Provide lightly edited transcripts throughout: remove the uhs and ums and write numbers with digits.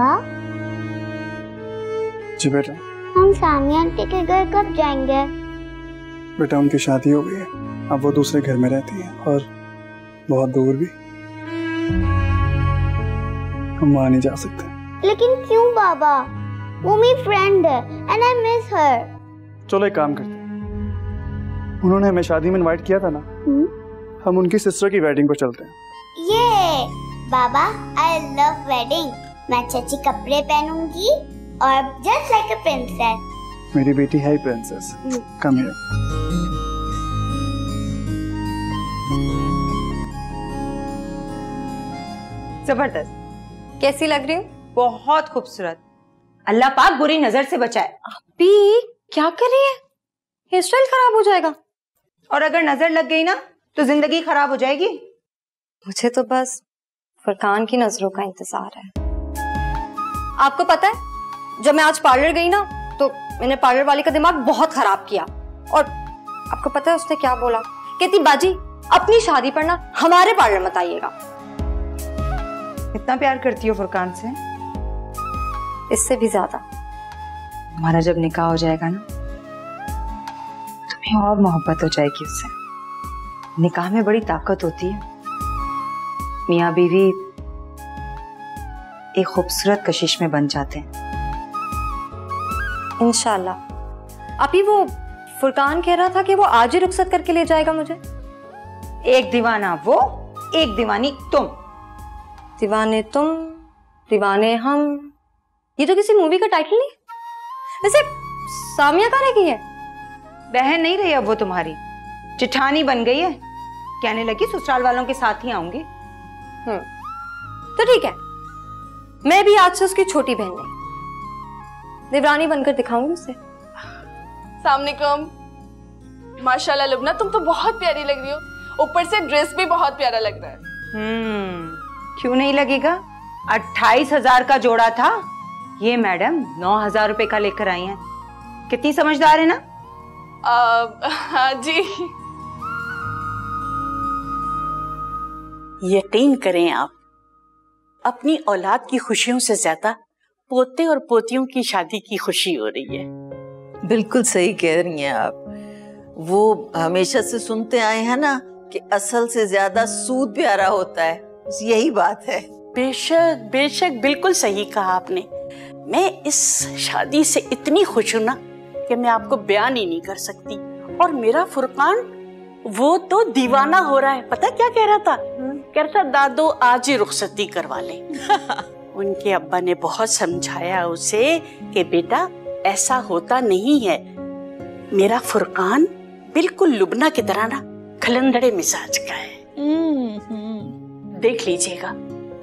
पापा। जी बेटा। हम सानिया आंटी के घर कब जाएंगे? बेटा उनकी शादी हो गई है, अब वो दूसरे घर में रहती है और बहुत दूर भी, हम वहां नहीं जा सकते। लेकिन क्यों बाबा? वो मेरी फ्रेंड है एंड आई मिस हर। चलो एक काम करते हैं, उन्होंने हमें शादी में इनवाइट किया था ना, हम उनकी सिस्टर की वेडिंग पर चलते हैं। ये बाबा, आई लव वेडिंग। मैं अच्छे कपड़े पहनूंगी और जस्ट लाइक अ प्रिंसेस। मेरी बेटी है ही प्रिंसेस। Come here. जबरदस्त। कैसी लग रही हूँ? बहुत खूबसूरत। अल्लाह पाक बुरी नजर से बचाए। अभी क्या कर रही है? हेयर स्टाइल खराब हो जाएगा। और अगर नजर लग गई ना तो जिंदगी खराब हो जाएगी। मुझे तो बस फरकान की नजरों का इंतजार है। आपको पता है, जब मैं आज पार्लर गई ना तो मैंने पार्लर वाली का दिमाग बहुत खराब किया। और आपको पता है उसने क्या बोला? कहती बाजी अपनी शादी पर ना हमारे पार्लर मत आइएगा। इतना प्यार करती हो फुरकान से? इससे भी ज्यादा। हमारा जब निकाह हो जाएगा ना, तुम्हें और मोहब्बत हो जाएगी उससे। निकाह में बड़ी ताकत होती है। मियाँ बीवी एक खूबसूरत कशिश में बन जाते हैं। इंशाल्लाह। अभी वो फुरकान कह रहा था कि वो आज ही रुखसत करके ले जाएगा मुझे। एक दीवाना वो, एक दीवानी तुम। दीवाने तुम, दीवाने हम, ये तो किसी मूवी का टाइटल नहीं। वैसे सामिया कहाँ रह गई है? बहन नहीं रही अब वो तुम्हारी, चिठानी बन गई है। कहने लगी ससुराल वालों के साथ ही आऊंगी। तो ठीक है, मैं भी आज से उसकी छोटी बहन नहीं, देवरानी बनकर दिखाऊंगी उसे। अस्सलामुअलैकुम। माशाल्लाह लुबना, तुम तो बहुत प्यारी लग रही हो। ऊपर से ड्रेस भी बहुत प्यारा लग रहा है। क्यों नहीं लगेगा? 28,000 का जोड़ा था, ये मैडम 9,000 रुपए का लेकर आई हैं। कितनी समझदार है ना? हाँ जी। यकीन करें आप, अपनी औलाद की खुशियों से ज्यादा पोते और पोतियों की शादी की खुशी हो रही है। बिल्कुल सही कह रही हैं आप। वो हमेशा से सुनते आए हैं ना कि असल से ज्यादा सूद प्यारा होता है, यही बात है। बेशक बेशक, बिल्कुल सही कहा आपने। मैं इस शादी से इतनी खुश हूं ना कि मैं आपको बयान ही नहीं कर सकती। और मेरा फुरकान वो तो दीवाना हो रहा है। पता क्या कह रहा था? कह रहा था दादो आज ही रुखसती करवा ले। उनके अब्बा ने बहुत समझाया उसे कि बेटा ऐसा होता नहीं है। मेरा फुरकान बिल्कुल लुबना की तरह ना खलंदड़े मिजाज का है। देख लीजिएगा,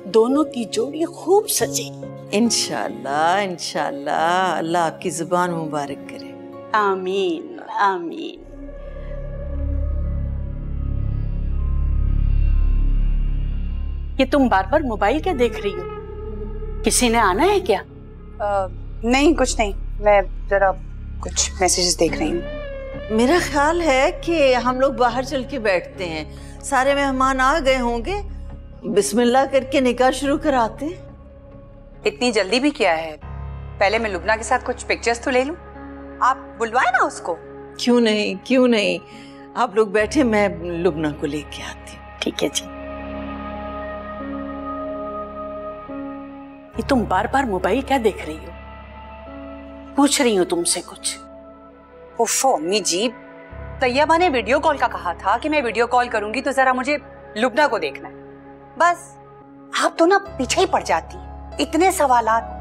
दोनों की जोड़ी खूब सजे। इंशाल्लाह इंशाल्लाह, अल्लाह आपकी जुबान मुबारक करे। आमीन आमीन। ये तुम बार बार मोबाइल क्या देख रही हो? किसी ने आना है क्या? नहीं कुछ नहीं, मैं जरा कुछ मैसेजेस देख रही हूँ। मेरा ख्याल है कि हम लोग बाहर चल के बैठते हैं, सारे मेहमान आ गए होंगे, बिस्मिल्लाह करके निकाह शुरू कराते। इतनी जल्दी भी क्या है? पहले मैं लुबना के साथ कुछ पिक्चर्स तो ले लूं। आप बुलवाए ना उसको। क्यों नहीं क्यों नहीं, आप लोग बैठे, मैं लुबना को लेके आती हूँ। ठीक है जी। ये तुम बार बार मोबाइल क्या देख रही हो? पूछ रही हूँ तुमसे कुछ। ओफो अम्मी जी, तैयबा ने वीडियो कॉल का कहा था कि मैं वीडियो कॉल करूंगी तो जरा मुझे लुबना को देखना है। बस आप तो ना पीछे ही पड़ जाती, इतने सवालात।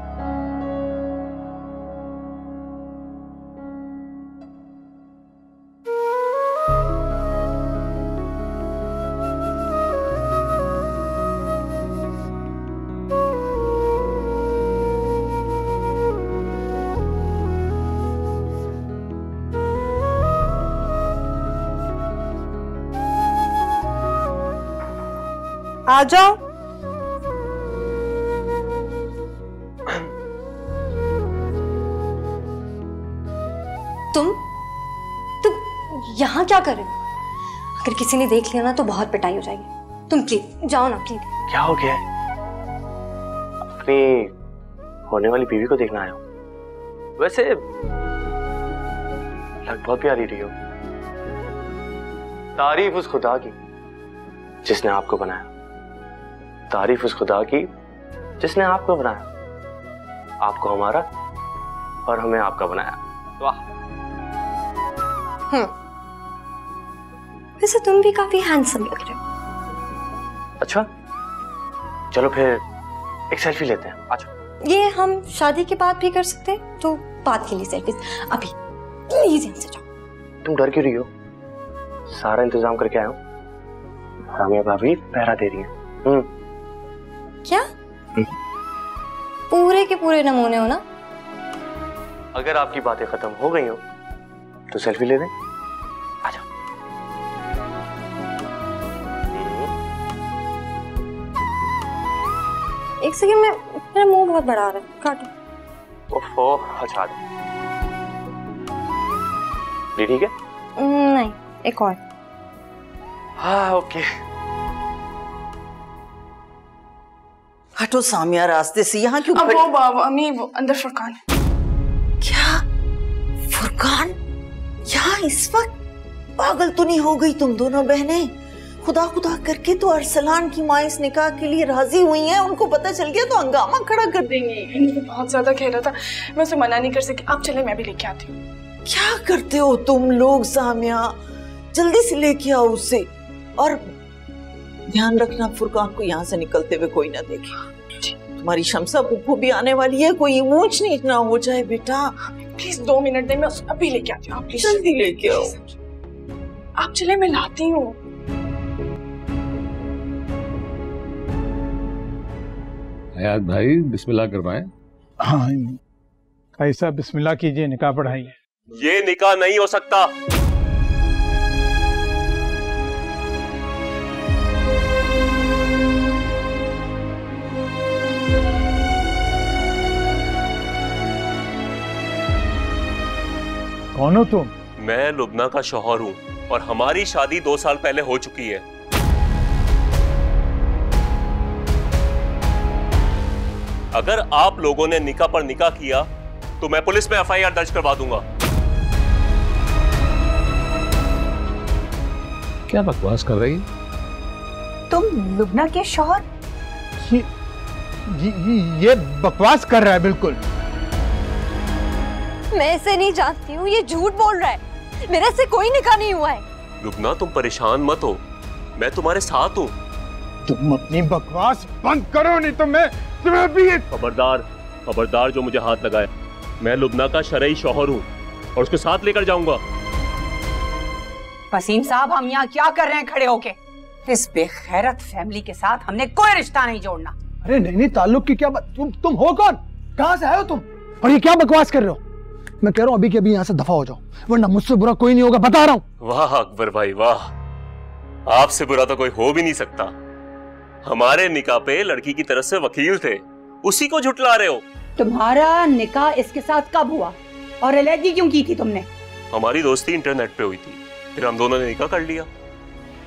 आ जाओ। तुम यहाँ क्या कर रहे हो? अगर किसी ने देख लिया ना तो बहुत पिटाई हो जाएगी। तुम प्लीज जाओ ना, प्लीज। क्या हो गया? अपनी होने वाली बीवी को देखना आया हूँ। वैसे लग बहुत प्यारी रही हो। तारीफ उस खुदा की जिसने आपको बनाया, तारीफ उस खुदा की जिसने आपको बनाया, आपको हमारा और हमें आपका बनाया। वाह। वैसे तुम भी काफी हैंडसम लग रहे हो। अच्छा चलो फिर एक सेल्फी लेते हैं, आजो। ये हम शादी के बाद भी कर सकते हैं, तो बात के लिए सेल्फीज अभी प्लीज यहाँ से जाओ। तुम डर क्यों रही हो? सारा इंतजाम करके आया हूँ। रामिया भाभी पहरा दे रही है। क्या? पूरे के पूरे नमूने हो ना? अगर आपकी बातें खत्म हो गई हो तो सेल्फी ले दें। आजा। एक सेकंड में, मेरा मुंह बहुत बड़ा आ रहा है, काटो। ओफो, अच्छा ठीक है? नहीं, एक और। हाँ ओके। हटो सामिया रास्ते से, यहाँ क्यों अब वो बाबा अम्मी, वो अंदर फुरकान। क्या फुरकान यहाँ इस वक्त? पागल तो नहीं हो गई तुम दोनों बहनें? खुदा खुदा करके तो अरसलान की माँ इस निकाह के लिए राजी हुई हैं, उनको पता चल गया तो हंगामा खड़ा कर देंगी। मुझे बहुत ज्यादा कह रहा था, मैं उसे मना नहीं कर सकी। आप चले, मैं भी लेके आती हूँ। क्या करते हो तुम लोग सामिया? जल्दी से लेके आओ उसे, और ध्यान रखना फुरकान को यहाँ से निकलते हुए कोई ना देखे। तुम्हारी शमसा पुप्पू भी आने वाली है, कोई ऊंच नीच ना हो जाए बेटा। प्लीज 2 मिनट दे, मैं उसे अभी लेके आती हूँ। आप प्लीज जल्दी लेके आओ। आप चले, मैं लाती हूँ। हयात भाई बिस्मिल्लाह करवाएं। हाँ ऐसा बिस्मिल्लाह कीजिए, निकाह पढ़ाइए। ये निकाह नहीं हो सकता। कौन हो तुम? मैं लुबना का शौहर हूँ और हमारी शादी 2 साल पहले हो चुकी है। अगर आप लोगों ने निकाह पर निकाह किया तो मैं पुलिस में FIR दर्ज करवा दूंगा। क्या बकवास कर रही? तुम लुबना के शौहर? ये बकवास कर रहा है बिल्कुल। मैं इसे नहीं जानती हूँ, ये झूठ बोल रहा है। मेरे से कोई निकाह नहीं हुआ है। लुबना तुम परेशान मत हो, मैं तुम्हारे साथ हूँ। तुम अपनी बकवास बंद करो, नहीं तो मैं तुम्हें भी। खबरदार, खबरदार जो मुझे हाथ लगाए। मैं लुबना का शरई शौहर हूँ और उसको साथ लेकर जाऊंगा। वसीम साहब, हम यहाँ क्या कर रहे हैं खड़े होके? इस बेखैरत फैमिली के साथ हमने कोई रिश्ता नहीं जोड़ना। अरे नहीं, ताल्लुक की क्या बात? तुम हो कौन? कहाँ से आए हो तुम? और ये क्या बकवास कर रहे हो? मैं कह रहा हूँ अभी के अभी यहाँ से दफा हो जाओ, वरना मुझसे बुरा कोई नहीं होगा, बता रहा हूँ। वाह अकबर भाई वाह, आपसे बुरा तो कोई हो भी नहीं सकता। हमारे निकाह पे लड़की की तरफ से वकील थे, उसी को झुटला रहे हो। तुम्हारा निकाह इसके साथ कब हुआ और अलैगी क्यों की थी तुमने? हमारी दोस्ती इंटरनेट पे हुई थी, फिर हम दोनों ने निकाह कर लिया।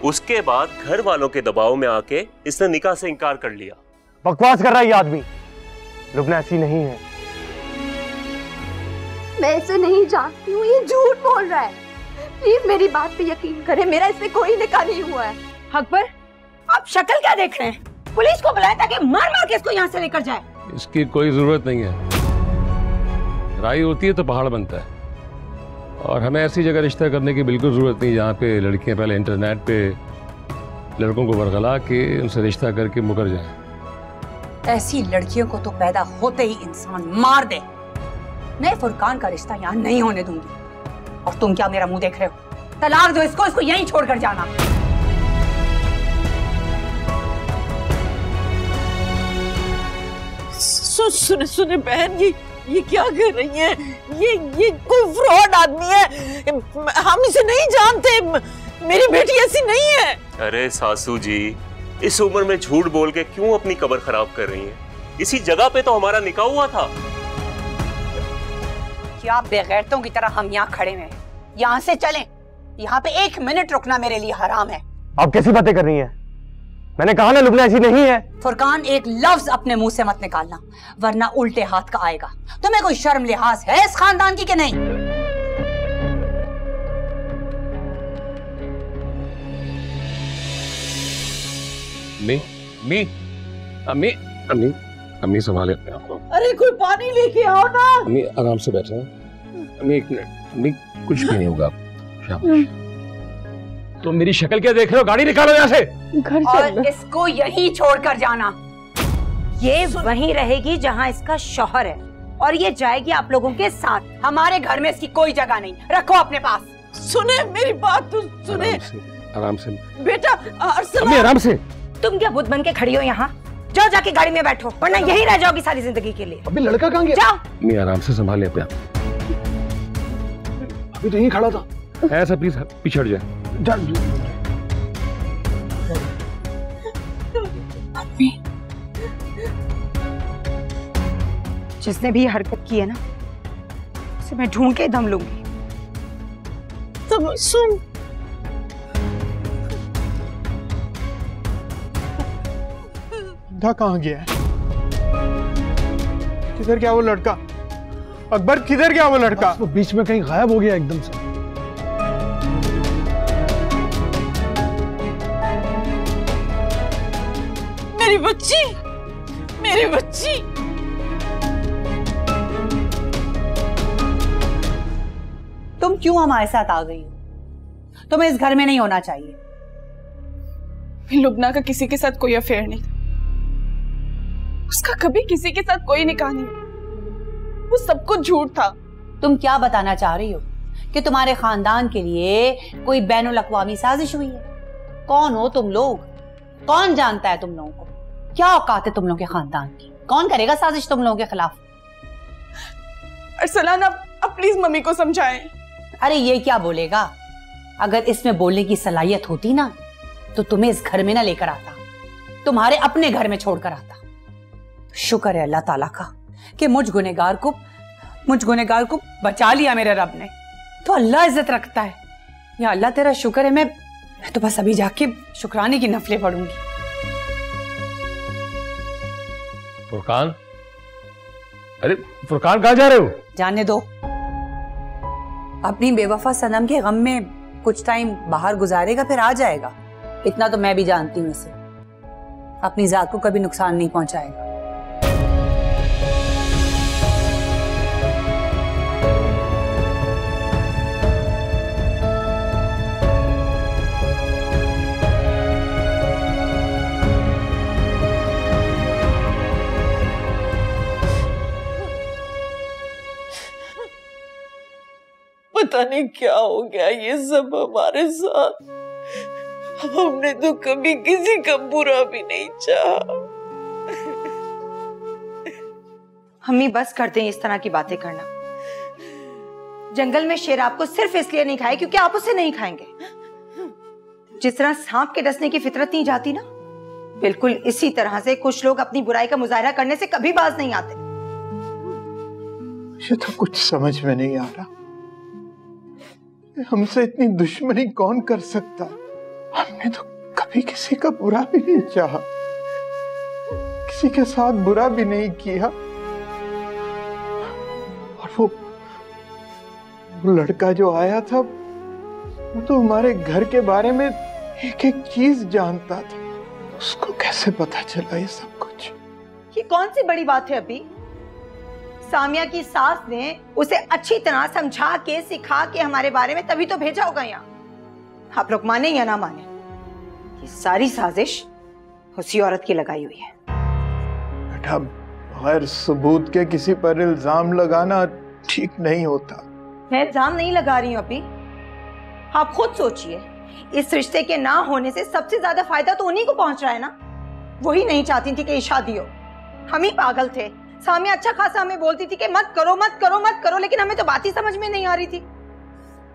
उसके बाद घर वालों के दबाव में आके इसने निकाह से इनकार कर लिया। बकवास कर रहा है ये आदमी। लुबना ऐसी नहीं है। मैं इसे नहीं जानती हूँ, ये झूठ बोल रहा है। प्लीज मेरी बात पे यकीन करें, मेरा इससे कोई निकाह नहीं हुआ है। अकबर, आप शक्ल क्या देख रहे हैं? पुलिस को बुलाएं ताकि मार मार के इसको यहाँ से लेकर जाए। इसकी कोई जरूरत नहीं है। राई होती है तो पहाड़ बनता है, और हमें ऐसी जगह रिश्ता करने की बिल्कुल जरूरत नहीं जहाँ पे लड़कियाँ पहले इंटरनेट पे लड़कों को बरगला के उनसे रिश्ता करके मुकर जाएं। ऐसी लड़कियों को तो पैदा होते ही इंसान मार दे। मैं फुरकान का रिश्ता यहाँ नहीं होने दूंगी। और तुम क्या मेरा मुंह देख रहे हो? तलाक दो इसको, इसको यहीं छोड़कर जाना। सुने सुने बहन, ये क्या कर रही है? ये कोई फ्रॉड आदमी है, हम इसे नहीं जानते। मेरी बेटी ऐसी नहीं है। अरे सासू जी, इस उम्र में झूठ बोल के क्यों अपनी कब्र खराब कर रही हैं? इसी जगह पे तो हमारा निकाह हुआ था। क्या बेगैरतों की तरह हम यहाँ खड़े हैं? यहाँ से चलें। यहाँ पे 1 मिनट रुकना मेरे लिए हराम है। आप कैसी बातें कर रही हैं? मैंने कहा ना लुबना ऐसी नहीं है। फुरकान, एक लफ्ज अपने मुंह से मत निकालना, वरना उल्टे हाथ का आएगा। तुम्हें कोई शर्म लिहाज है इस खानदान की कि नहीं? अम्मी अम्मी अम्मी संभाले अपने आप को। अरे कोई पानी लेके आओ ना। अम्मी आराम से बैठे हैं। अम्मी एक मिनट, अम्मी कुछ भी नहीं होगा। तो मेरी शक्ल क्या देख रहे हो? गाड़ी निकालो यहाँ से। घर और इसको यहीं छोड़कर जाना। ये वहीं रहेगी जहाँ इसका शौहर है और ये जाएगी आप लोगों के साथ। हमारे घर में इसकी कोई जगह नहीं, रखो अपने पास। सुने मेरी बात तो सुने। आराम से बेटा अम्मी आराम से। तुम क्या बुत बन के खड़ी हो यहाँ? जाओ जाके गाड़ी में बैठो, वरना यहीं रह जाओगी सारी जिंदगी के लिए। अभी लड़का कहाँ गया? जाओ। अम्मी आराम से संभाले अपने आप। अभी तो यहीं खड़ा था। ऐसा प्लीज पीछे हट जाए। जिसने भी हरकत की है ना, उसे मैं ढूंढ के दम लूंगी। तब सुन, कहाँ गया है? किधर गया वो लड़का? अकबर किधर गया वो लड़का? वो बीच में कहीं गायब हो गया एकदम से। मेरी बच्ची, मेरी बच्ची। तुम क्यों हमारे साथ आ गई हो? तुम्हें इस घर में नहीं होना चाहिए। लुबना का किसी के साथ कोई अफेयर नहीं था, उसका कभी किसी के साथ कोई निकाह नहीं, वो सब कुछ झूठ था। तुम क्या बताना चाह रही हो कि तुम्हारे खानदान के लिए कोई बैनुल अक़वामी साजिश हुई है? कौन हो तुम लोग? कौन जानता है तुम लोगों को? क्या औकात है तुम लोगों के खानदान की? कौन करेगा साजिश तुम लोगों के खिलाफ? अरसलान, अब प्लीज मम्मी को समझाएं। अरे ये क्या बोलेगा? अगर इसमें बोलने की सलाहियत होती ना तो तुम्हें इस घर में ना लेकर आता, तुम्हारे अपने घर में छोड़कर आता। शुक्र है अल्लाह ताला का कि मुझ गुनहगार को बचा लिया मेरे रब ने। तो अल्लाह इज्जत रखता है। या अल्लाह तेरा शुक्र है। मैं तो बस अभी जाके शुक्राने की नफलें पढ़ूंगी। फुरकान, अरे फुरकान कहाँ जा रहे हो? जाने दो, अपनी बेवफा सनम के गम में कुछ टाइम बाहर गुजारेगा, फिर आ जाएगा। इतना तो मैं भी जानती हूँ इसे, अपनी जात को कभी नुकसान नहीं पहुंचाएगा। पता नहीं क्या हो गया ये सब हमारे साथ। हमने तो कभी किसी का बुरा भी नहीं चाहा। अम्मी बस कर दें इस तरह की बातें करना। जंगल में शेर आपको सिर्फ इसलिए नहीं खाए क्योंकि आप उसे नहीं खाएंगे। जिस तरह सांप के डसने की फितरत नहीं जाती ना, बिल्कुल इसी तरह से कुछ लोग अपनी बुराई का मुजाहरा करने से कभी बाज नहीं आते। ये तो कुछ समझ में नहीं आ रहा, हमसे इतनी दुश्मनी कौन कर सकता? हमने तो कभी किसी का बुरा भी नहीं चाहा, किसी के साथ बुरा भी नहीं किया। और वो लड़का जो आया था वो तो हमारे घर के बारे में एक एक चीज जानता था। उसको कैसे पता चला ये सब कुछ? ये कौन सी बड़ी बात है? अभी सामिया की सास ने उसे अच्छी तरह समझा के सिखा के हमारे बारे में तभी तो भेजा होगा यहाँ। आप लोग माने या ना माने, ये सारी साजिश उसी औरत की लगाई हुई है। बेटा, बगैर सबूत के किसी पर इल्जाम लगाना ठीक नहीं होता। मैं इल्जाम नहीं लगा रही हूँ अभी, आप खुद सोचिए। इस रिश्ते के ना होने से सबसे ज्यादा फायदा तो उन्हीं को पहुंच रहा है ना। वही नहीं चाहती थी कि ये शादी हो, हम ही पागल थे। सामिया अच्छा खासा हमें बोलती थी कि मत करो मत करो मत करो, लेकिन हमें तो बात ही समझ में नहीं आ रही थी।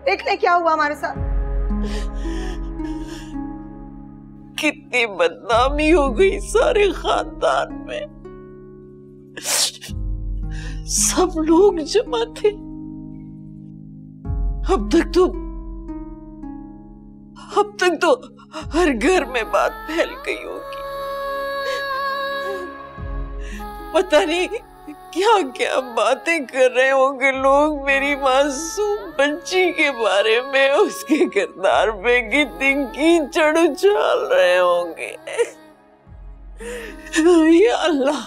देख ले क्या हुआ हमारे साथ। कितनी बदनामी हो गई सारे खानदान में। सब लोग जमा थे। अब तक तो हर घर में बात फैल गई होगी। पता नहीं क्या क्या बातें कर रहे होंगे लोग मेरी मासूम बच्ची के बारे में, उसके किरदार पे कितनी कीचड़ उछाल रहे होंगे। या अल्लाह,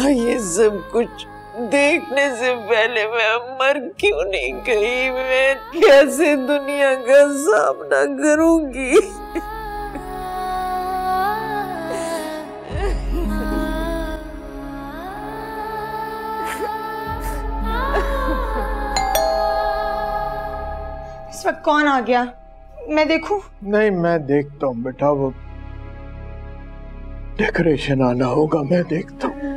ये सब कुछ देखने से पहले मैं मर क्यों नहीं गई? मैं कैसे दुनिया का सामना करूंगी? इस वक्त कौन आ गया? मैं देखूं? नहीं, मैं देखता हूँ बेटा, वो डेकोरेशन आना होगा, मैं देखता हूँ।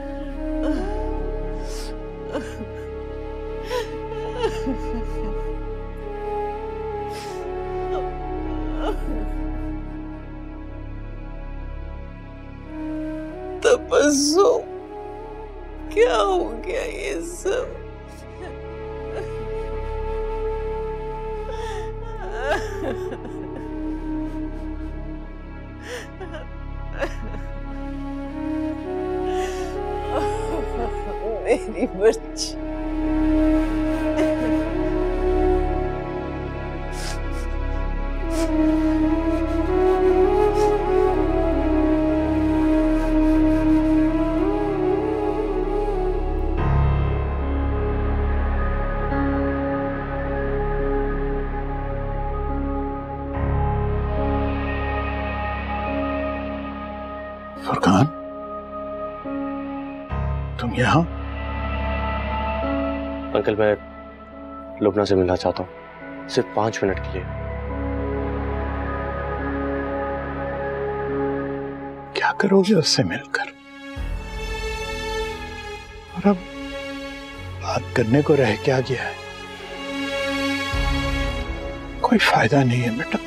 तबस्सुम, क्या हो गया ये सब? मेरी बच्ची, फुरकान, तुम यहाँ? अंकल, मैं लुबना से मिलना चाहता हूँ, सिर्फ 5 मिनट के लिए। क्या करोगे उससे मिलकर? और अब बात करने को रह क्या गया है? कोई फायदा नहीं है बेटा,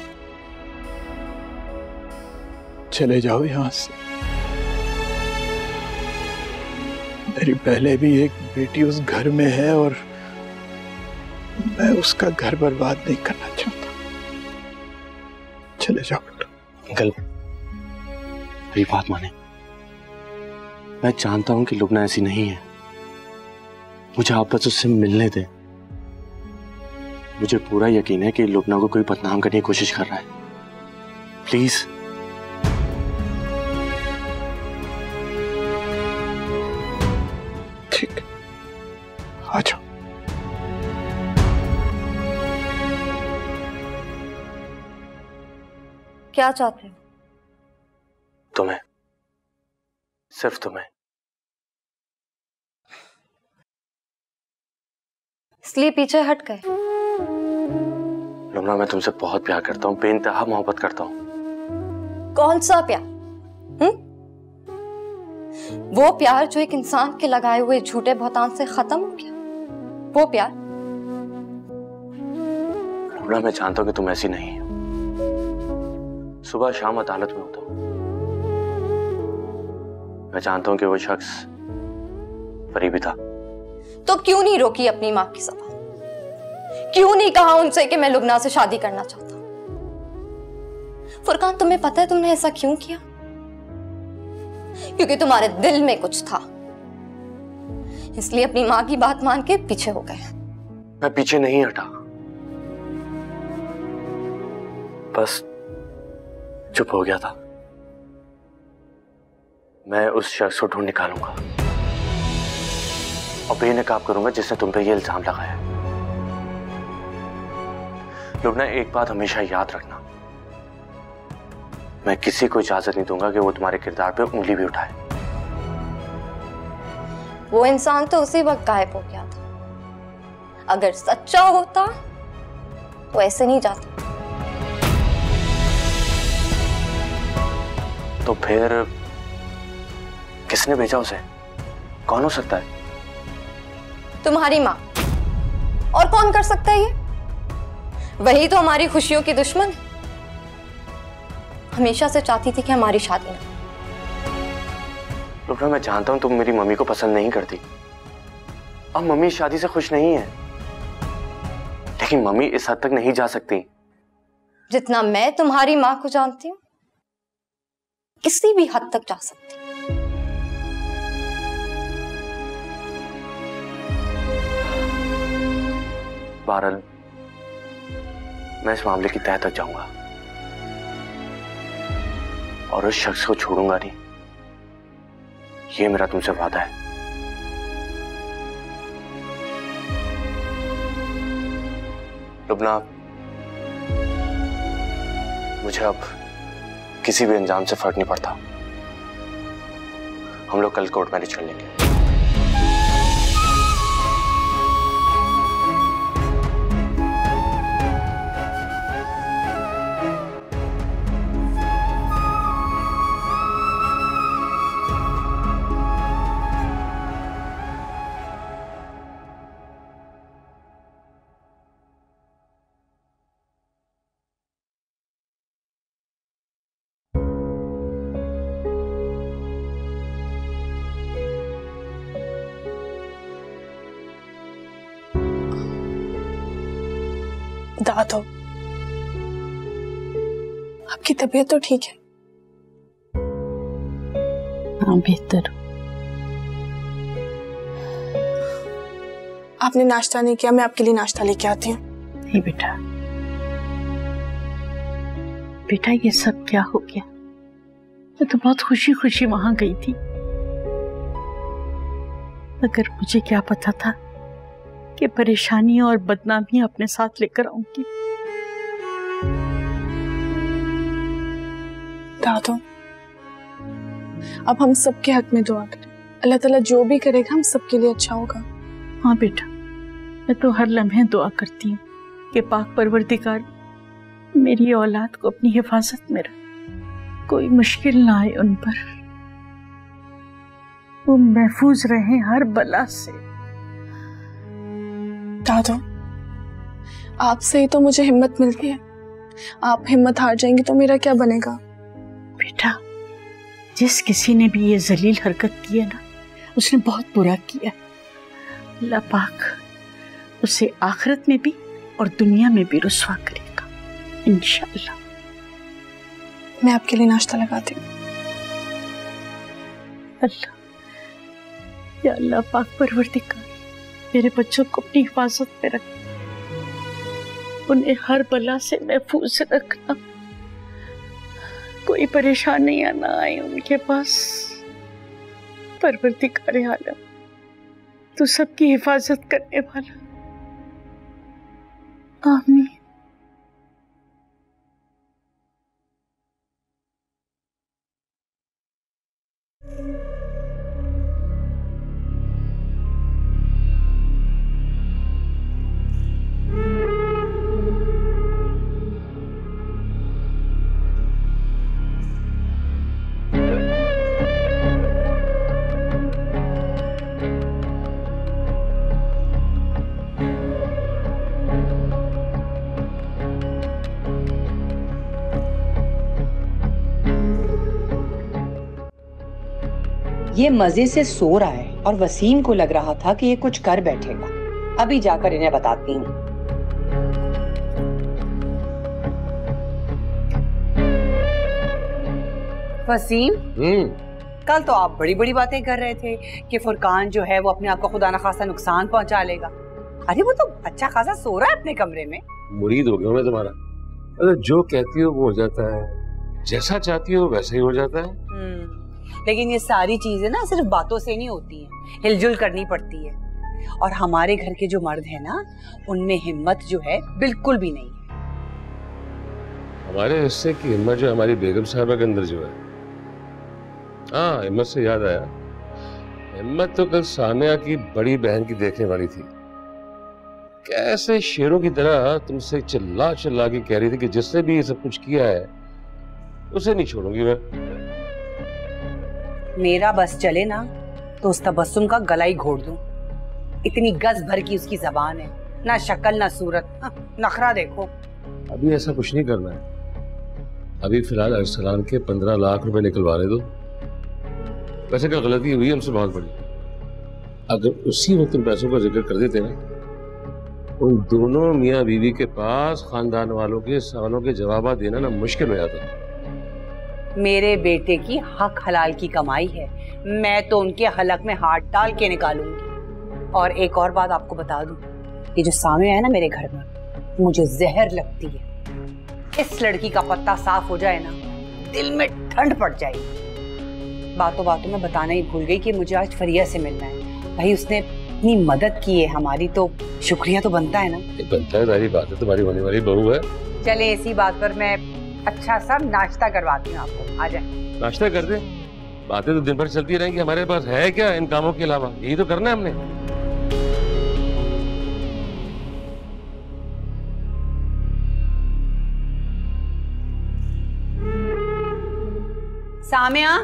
चले जाओ यहां से। मेरी पहले भी एक बेटी उस घर में है और मैं उसका घर बर्बाद नहीं करना चाहता। चले जाओ बेटा। अंकल, मेरी बात माने, मैं जानता हूं कि लुबना ऐसी नहीं है। मुझे आप बस उससे मिलने दें। मुझे पूरा यकीन है कि लुबना को कोई बदनाम करने की कोशिश कर रहा है। प्लीज। ठीक, आ जाओ। क्या चाहते हो? तुम्हें, सिर्फ तुम्हें। इसलिए पीछे हट गए? लुबना, मैं तुमसे बहुत प्यार करता हूँ, बेइंतहा मोहब्बत करता हूँ। कौन सा प्यार? वो प्यार जो एक इंसान के लगाए हुए झूठे बहतान से खत्म हो गया, वो प्यार? लुबना, मैं जानता हूँ कि तुम ऐसी नहीं हो। सुबह शाम अदालत में होता हूँ। मैं जानता हूँ कि वो शख्स फरीबी था। तो क्यों नहीं रोकी अपनी माँ की ज़बान? क्यों नहीं कहा उनसे कि मैं लुबना से शादी करना चाहता हूं? फुरकान, तुम्हें पता है तुमने ऐसा क्यों किया? क्योंकि तुम्हारे दिल में कुछ था, इसलिए अपनी माँ की बात मान के पीछे हो गए। मैं पीछे नहीं हटा, बस चुप हो गया था। मैं उस शख्स को ढूंढ निकालूंगा और बेनकाब करूंगा जिसने तुम पे ये इल्जाम लगाया है। लुबना, एक बात हमेशा याद रखना, मैं किसी को इजाजत नहीं दूंगा कि वो तुम्हारे किरदार पे उंगली भी उठाए। वो इंसान तो उसी वक्त गायब हो गया था। अगर सच्चा होता तो ऐसे नहीं जाता। तो फिर किसने भेजा उसे? कौन हो सकता है? तुम्हारी माँ। और कौन कर सकता है ये? वही तो हमारी खुशियों की दुश्मन है। हमेशा से चाहती थी कि हमारी शादी ना। लुबना, मैं जानता हूं तुम मेरी मम्मी को पसंद नहीं करती। अब मम्मी शादी से खुश नहीं है, लेकिन मम्मी इस हद तक नहीं जा सकती। जितना मैं तुम्हारी माँ को जानती हूँ किसी भी हद तक जा सकती हूँ। बहरहाल मैं इस मामले की तह तक जाऊंगा और उस शख्स को छोड़ूंगा नहीं, ये मेरा तुमसे वादा है। लुब्ना, मुझे अब किसी भी अंजाम से फर्क नहीं पड़ता। हम लोग कल कोर्ट मैरिज कर लेंगे। दादो, आपकी तबीयत तो ठीक है? हाँ, बेहतर। आपने नाश्ता नहीं किया, मैं आपके लिए नाश्ता लेके आती हूँ। नहीं बेटा, बेटा ये सब क्या हो गया? मैं तो बहुत खुशी खुशी वहां गई थी, मगर मुझे क्या पता था कि परेशानी और बदनामी अपने साथ लेकर आऊंगी। दादो, अब हम सबके हक में दुआ करें। अल्लाह ताला जो भी करेगा हम सबके लिए अच्छा होगा। हाँ बेटा, मैं तो हर लम्हे दुआ करती हूँ कि पाक परवरदिगार मेरी औलाद को अपनी हिफाजत में रखे, कोई मुश्किल ना आए उन पर, वो महफूज रहे हर बला से। दादो, आपसे ही तो मुझे हिम्मत मिलती है। आप हिम्मत हार जाएंगी तो मेरा क्या बनेगा? बेटा, जिस किसी ने भी ये जलील हरकत की है ना, उसने बहुत बुरा किया। अल्लाह पाक उसे आखिरत में भी और दुनिया में भी रुस्वा करेगा इंशाअल्लाह। मैं आपके लिए नाश्ता लगाती हूँ। अल्लाह, या अल्लाह पाक परवरदिगार मेरे बच्चों को अपनी हिफाजत में रख, उन्हें हर बला से महफूज रखना, कोई परेशानी ना आए उनके पास। परवरदिगार आलम, तू सबकी हिफाजत करने वाला। आमीन। ये मजे से सो रहा है और वसीम को लग रहा था कि ये कुछ कर बैठेगा। अभी जाकर इन्हें बताती हूँ। वसीम, कल तो आप बड़ी बड़ी बातें कर रहे थे कि फुरकान जो है वो अपने आप को खुदा न खासा नुकसान पहुंचा लेगा। अरे वो तो अच्छा खासा सो रहा है अपने कमरे में। मुरीद हो गया मैं तुम्हारा। अरे जो कहती हो वो हो जाता है, जैसा चाहती हो वैसा ही हो जाता है। लेकिन ये सारी चीजें ना सिर्फ बातों से नहीं होती हैं, हिलजुल करनी पड़ती है। और हमारे घर के जो मर्द हैं ना, उनमें हिम्मत जो है बिल्कुल भी नहीं है। हमारे हिस्से की हिम्मत जो हमारी बेगम साहबा के अंदर जो है। हाँ, हिम्मत से याद आया, हिम्मत तो कल सानिया की बड़ी बहन की देखने वाली थी। कैसे शेरों की तरह तुमसे चिल्ला चिल्ला के कह रही थी कि जिसने भी ये सब कुछ किया है उसे नहीं छोड़ूंगी मैं। मेरा बस चले ना तो उस तबस्सुम का गला ही घोट दूं। इतनी गज भर की उसकी जबान है, ना शक्ल ना सूरत, नखरा देखो। अभी ऐसा कुछ नहीं करना है। अभी फिलहाल अरसलान के 15 लाख रुपए निकलवाने दो। वैसे क्या गलती हुई हमसे बहुत बड़ी। अगर उसी वक्त तुम पैसों का जिक्र कर देते ना उन दोनों मियाँ बीवी के पास खानदान वालों के सवालों के जवाब देना ना मुश्किल हो जाता। मेरे बेटे की हक हलाल की कमाई है, मैं तो उनके हलक में हाथ डाल के निकालूंगी। और एक और बात आपको बता दूं, ये जो सामने है ना मेरे घर में, मुझे जहर लगती है। इस लड़की का पत्ता साफ हो जाए ना, दिल में ठंड पड़ जाएगी। बातों बातों में बताना ही भूल गई कि मुझे आज फरिया से मिलना है। भाई उसने इतनी मदद की है हमारी, तो शुक्रिया तो बनता है ना। बनता है, सारी बात है, तुम्हारी होने वाली बहू है। चले इसी बात पर मैं अच्छा सा नाश्ता करवाती हूँ आपको, आ जाए। नाश्ता कर दे, बातें तो दिन भर चलती रहेंगी, हमारे पास है क्या इन कामों के अलावा? यही तो करना है हमने। सामिया,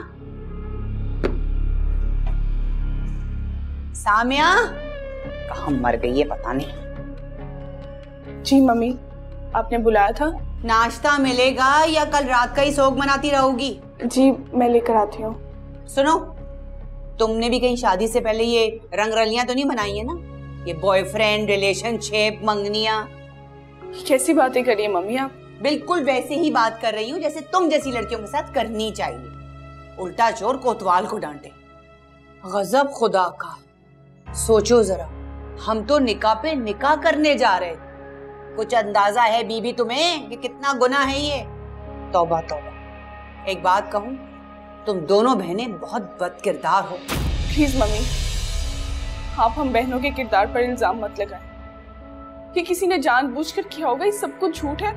सामिया कहाँ मर गई है पता नहीं। जी मम्मी, आपने बुलाया था? नाश्ता मिलेगा या कल रात का ही सोग मनाती रहोगी? जी मैं लेकर आती हूँ। सुनो, तुमने भी कहीं शादी से पहले ये रंगरलियां तो नहीं बनाई है ना? ये बॉयफ्रेंड, रिलेशनशिप, मंगनियां। कैसी बातें कर रही है मम्मी आप? बिल्कुल वैसे ही बात कर रही हूँ जैसे तुम जैसी लड़कियों के साथ करनी चाहिए। उल्टा चोर कोतवाल को डांटे। गजब खुदा का। सोचो जरा, हम तो निकाह पे निकाह करने जा रहे थे। कुछ अंदाजा है बीबी तुम्हें कि कितना गुनाह है ये? तौबा तौबा। एक बात कहूं, तुम दोनों बहनें बहुत बदकिरदार हो। प्लीज मम्मी, आप हम बहनों के किरदार पर इल्जाम मत लगाएं। कि किसी ने जानबूझकर किया होगा, ये सब कुछ झूठ है।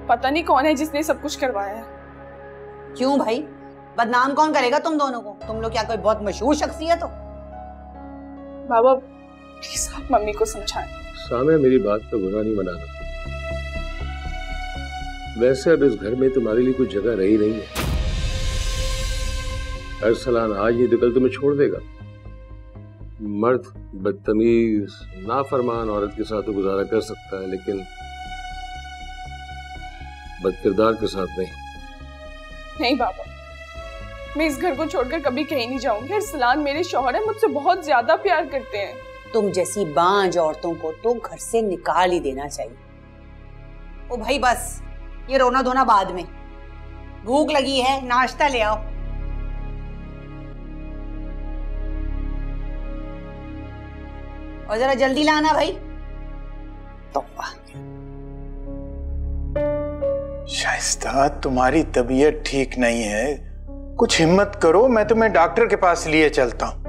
पता नहीं कौन है जिसने सब कुछ करवाया है। क्यों भाई, बदनाम कौन करेगा तुम दोनों को? तुम लोग क्या कोई बहुत मशहूर शख्सियत हो? बाबा प्लीज आप मम्मी को समझाएं। सामने मेरी बात पे बुरा नहीं मनाना। वैसे अब इस घर में तुम्हारे लिए कुछ जगह रही नहीं है। अरसलान आज नहीं तो कल तुम्हें छोड़ देगा। मर्द बदतमीज नाफरमान औरत के साथ तो गुजारा कर सकता है, लेकिन बदकिरदार के साथ नहीं। नहीं बाबा, मैं इस घर को छोड़कर कभी कहीं नहीं जाऊंगी। अरसलान मेरे शौहर है, मुझसे बहुत ज्यादा प्यार करते हैं। तुम जैसी बांझ औरतों को तो घर से निकाल ही देना चाहिए। ओ भाई बस, ये रोना धोना बाद में। भूख लगी है, नाश्ता ले आओ। और जरा जल्दी लाना भाई। तौबा। शाइस्ता, तुम्हारी तबीयत ठीक नहीं है, कुछ हिम्मत करो, मैं तुम्हें डॉक्टर के पास लिए चलता हूं।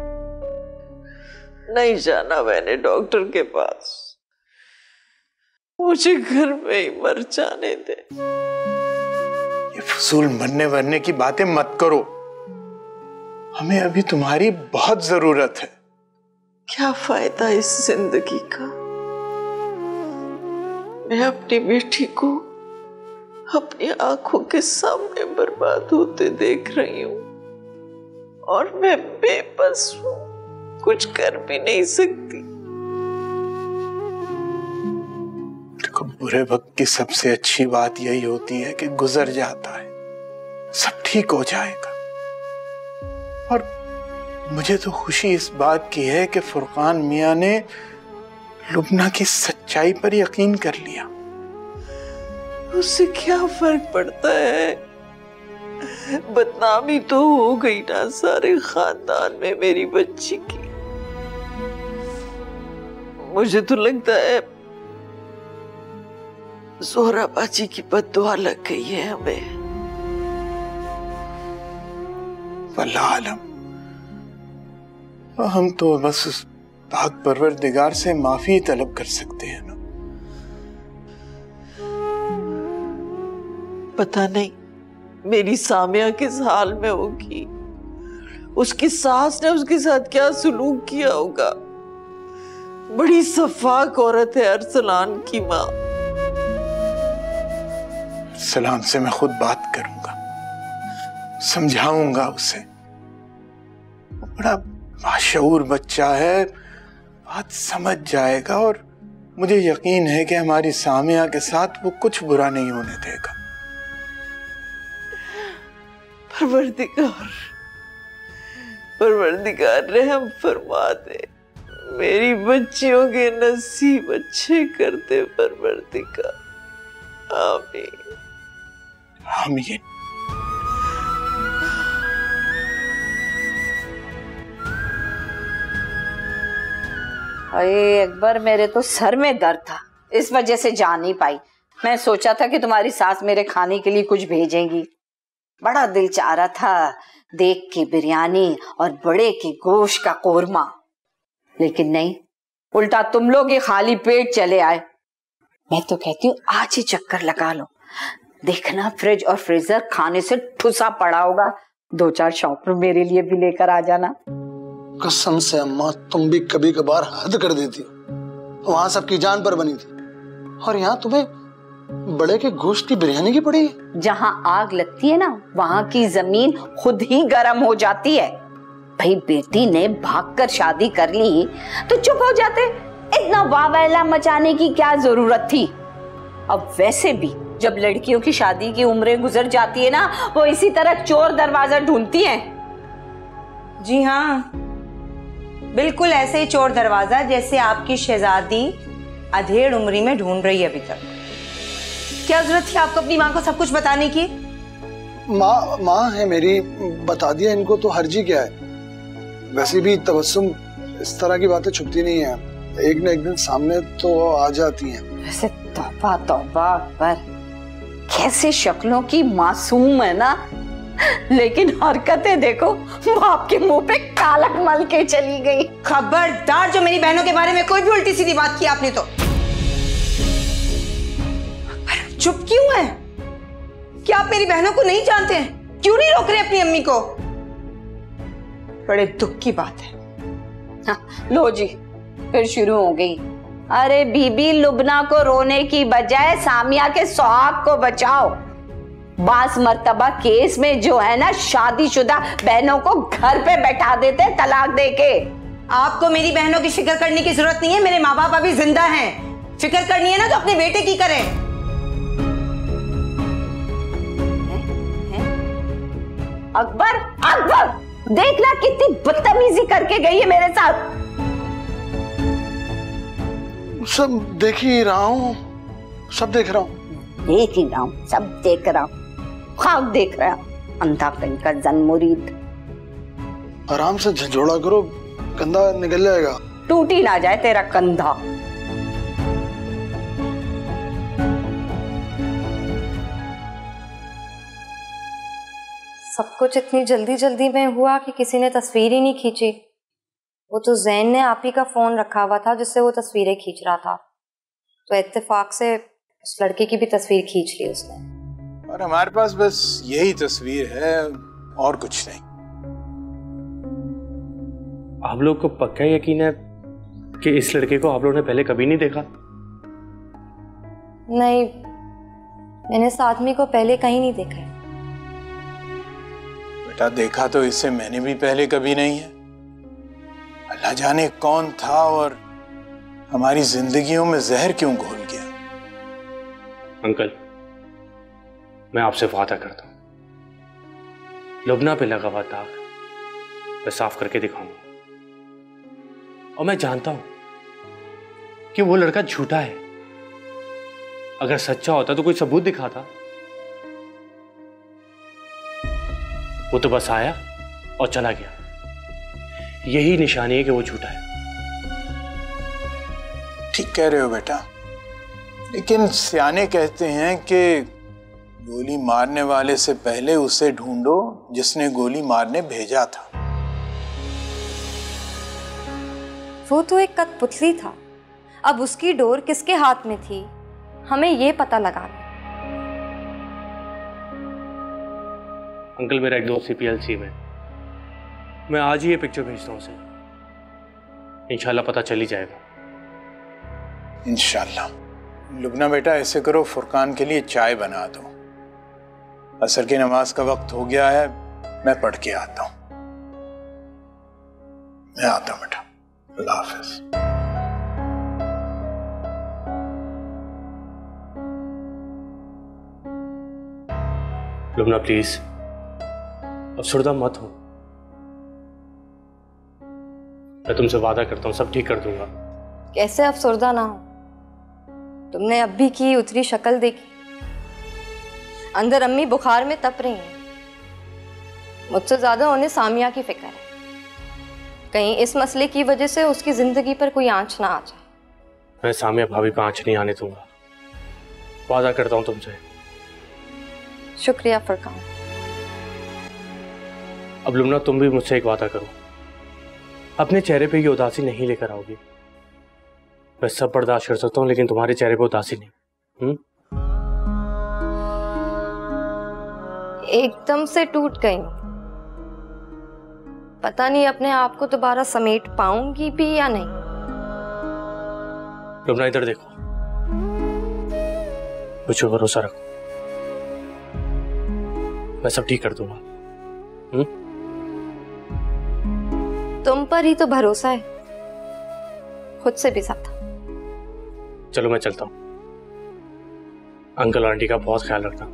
नहीं जाना मैंने डॉक्टर के पास, मुझे घर में ही मर जाने दे। ये फजूल मरने वरने की बातें मत करो, हमें अभी तुम्हारी बहुत जरूरत है। क्या फायदा इस जिंदगी का? मैं अपनी बेटी को अपनी आंखों के सामने बर्बाद होते देख रही हूँ और मैं बेबस हूँ, कुछ कर भी नहीं सकती। देखो, बुरे वक्त की सबसे अच्छी बात यही होती है कि गुजर जाता है, सब ठीक हो जाएगा। और मुझे तो खुशी इस बात की है कि फुरकान मियां ने लुबना की सच्चाई पर यकीन कर लिया। उससे क्या फर्क पड़ता है? बदनामी तो हो गई ना सारे खानदान में मेरी बच्ची की। मुझे तो लगता है जोहरा बाजी की बद्दुआ लग गई है हमें। वल्लाह आलम, हम तो बस उस पाक परवरदिगार से माफी तलब कर सकते हैं ना। पता नहीं मेरी सामिया किस हाल में होगी, उसकी सास ने उसके साथ क्या सुलूक किया होगा। बड़ी सफाक औरत है अरसलान की माँ। सलाम से मैं खुद बात करूंगा, समझाऊंगा उसे। वो बड़ा बाशऊर बच्चा है, बात समझ जाएगा और मुझे यकीन है कि हमारी सामिया के साथ वो कुछ बुरा नहीं होने देगा। परवरदिगार, परवरदिगार रहम फरमा दे, मेरी बच्चियों के नसीब अच्छे करते परवरदिगार, आमीन। आमीन। अरे अकबर, मेरे तो सर में दर्द था, इस वजह से जा नहीं पाई। मैं सोचा था कि तुम्हारी सास मेरे खाने के लिए कुछ भेजेंगी। बड़ा दिल चाह रहा था देख के बिरयानी और बड़े के गोश्त का कोरमा, लेकिन नहीं, उल्टा तुम लोग ही खाली पेट चले आए। मैं तो कहती हूँ आज ही चक्कर लगा लो, देखना फ्रिज और फ्रीजर खाने से ठुसा पड़ा होगा। 2-4 शॉपर मेरे लिए भी लेकर आ जाना। कसम से अम्मा, तुम भी कभी कभार हद कर देती हो। वहां सबकी जान पर बनी थी और यहाँ तुम्हें बड़े के गोश्त की बिरयानी की पड़ी है। जहाँ आग लगती है ना, वहाँ की जमीन खुद ही गर्म हो जाती है। भाई बेटी ने भागकर शादी कर ली तो चुप हो जाते, इतना वावैला मचाने की क्या जरूरत थी। अब वैसे भी जब लड़कियों की शादी की उम्रें गुजर जाती है ना, वो इसी तरह चोर दरवाजा ढूंढती हैं। जी हाँ, बिल्कुल ऐसे ही चोर दरवाजा जैसे आपकी शहजादी अधेड़ उम्री में ढूंढ रही है अभी तक। क्या जरूरत थी आपको अपनी माँ को सब कुछ बताने की? माँ है मेरी, बता दिया इनको तो हर्जी क्या है। वैसे भी तबस्सुम इस तरह की बातें छुपती नहीं है, एक न एक दिन सामने तो आ जाती हैं। वैसे तौबा तौबा पर कैसे शक्लों की मासूम है ना, लेकिन हरकतें देखो, बाप के मुंह पे कालक मल के चली गई। खबरदार, जो मेरी बहनों के बारे में कोई भी उल्टी सीधी बात की आपने तो। चुप क्यों है? क्या आप मेरी बहनों को नहीं जानते हैं? क्यों नहीं रोक रहे अपनी अम्मी को? बड़े दुख की बात है। हाँ, लो जी, फिर शुरू हो गई। अरे बीबी, लुबना को रोने की बजाय सामिया के सुहाग को बचाओ। बास मर्तबा केस में जो है ना, शादीशुदा बहनों को घर पे बैठा देते तलाक देके। आपको मेरी बहनों की फिक्र करने की जरूरत नहीं है, मेरे माँ बाप अभी जिंदा हैं। फिक्र करनी है ना तो अपने बेटे की करें। अकबर, अकबर, देखना कितनी बदतमीजी करके गई है मेरे साथ। सब देख ही रहा हूँ, सब देख रहा हूँ। देख ही रहा हूँ, सब देख रहा हूँ, ख्वाब देख रहा हूँ। अंधा का जन मुरीद। आराम से झंझोड़ा करो, कंधा निकल जाएगा। टूट ही ना जाए तेरा कंधा। सब कुछ इतनी जल्दी जल्दी में हुआ कि किसी ने तस्वीर ही नहीं खींची। वो तो जैन ने आप ही का फोन रखा हुआ था जिससे वो तस्वीरें खींच रहा था, तो इत्तेफाक से उस लड़के की भी तस्वीर खींच ली उसने। और हमारे पास बस यही तस्वीर है और कुछ नहीं। आप लोग को पक्का यकीन है कि इस लड़के को आप लोगों ने पहले कभी नहीं देखा? नहीं, मैंने इस आदमी को पहले कहीं नहीं देखा है। बेटा, देखा तो इससे मैंने भी पहले कभी नहीं है। अल्लाह जाने कौन था और हमारी जिंदगियों में जहर क्यों घोल गया। अंकल, मैं आपसे वादा करता हूं, लुबना पे लगा हुआ दाग मैं साफ करके दिखाऊंगा। और मैं जानता हूं कि वो लड़का झूठा है। अगर सच्चा होता तो कोई सबूत दिखाता। वो तो बस आया और चला गया। यही निशानी है कि वो झूठा है। ठीक कह रहे हो बेटा, लेकिन सियाने कहते हैं कि गोली मारने वाले से पहले उसे ढूंढो जिसने गोली मारने भेजा था। वो तो एक कठपुतली था, अब उसकी डोर किसके हाथ में थी हमें ये पता लगाना। अंकल, मेरा एक दोस्त CPLC में, मैं आज ही ये पिक्चर भेजता हूँ उसे। इंशाल्लाह पता चल ही जाएगा। इंशाल्लाह। लुबना बेटा, ऐसे करो, फुरकान के लिए चाय बना दो। असर की नमाज का वक्त हो गया है, मैं पढ़ के आता हूँ। मैं आता हूँ बेटा, अल्लाह हाफिज। लुबना प्लीज, अब सुर्दा मत हो। मैं तुमसे वादा करता हूँ सब ठीक कर दूंगा। कैसे अफसरदा ना हो? तुमने अब भी की उतरी शक्ल देखी, अंदर अम्मी बुखार में तप रही हैं। मुझसे ज्यादा उन्हें सामिया की फिक्र है, कहीं इस मसले की वजह से उसकी जिंदगी पर कोई आंच ना आ जाए। मैं सामिया भाभी पर आंच नहीं आने दूंगा, वादा करता हूँ तुमसे। शुक्रिया फरकान। अब लुमना तुम भी मुझसे एक वादा करो, अपने चेहरे पे ये उदासी नहीं लेकर आओगी। मैं सब बर्दाश्त कर सकता हूँ लेकिन तुम्हारे चेहरे पे उदासी नहीं। एकदम से टूट गई, पता नहीं अपने आप को दोबारा समेट पाऊंगी भी या नहीं। लुमना इधर देखो, मुझ पर भरोसा रखो, मैं सब ठीक कर दूंगा। तुम पर ही तो भरोसा है, खुद से भी ज्यादा। चलो मैं चलता हूँ, अंकल आंटी का बहुत ख्याल रखना।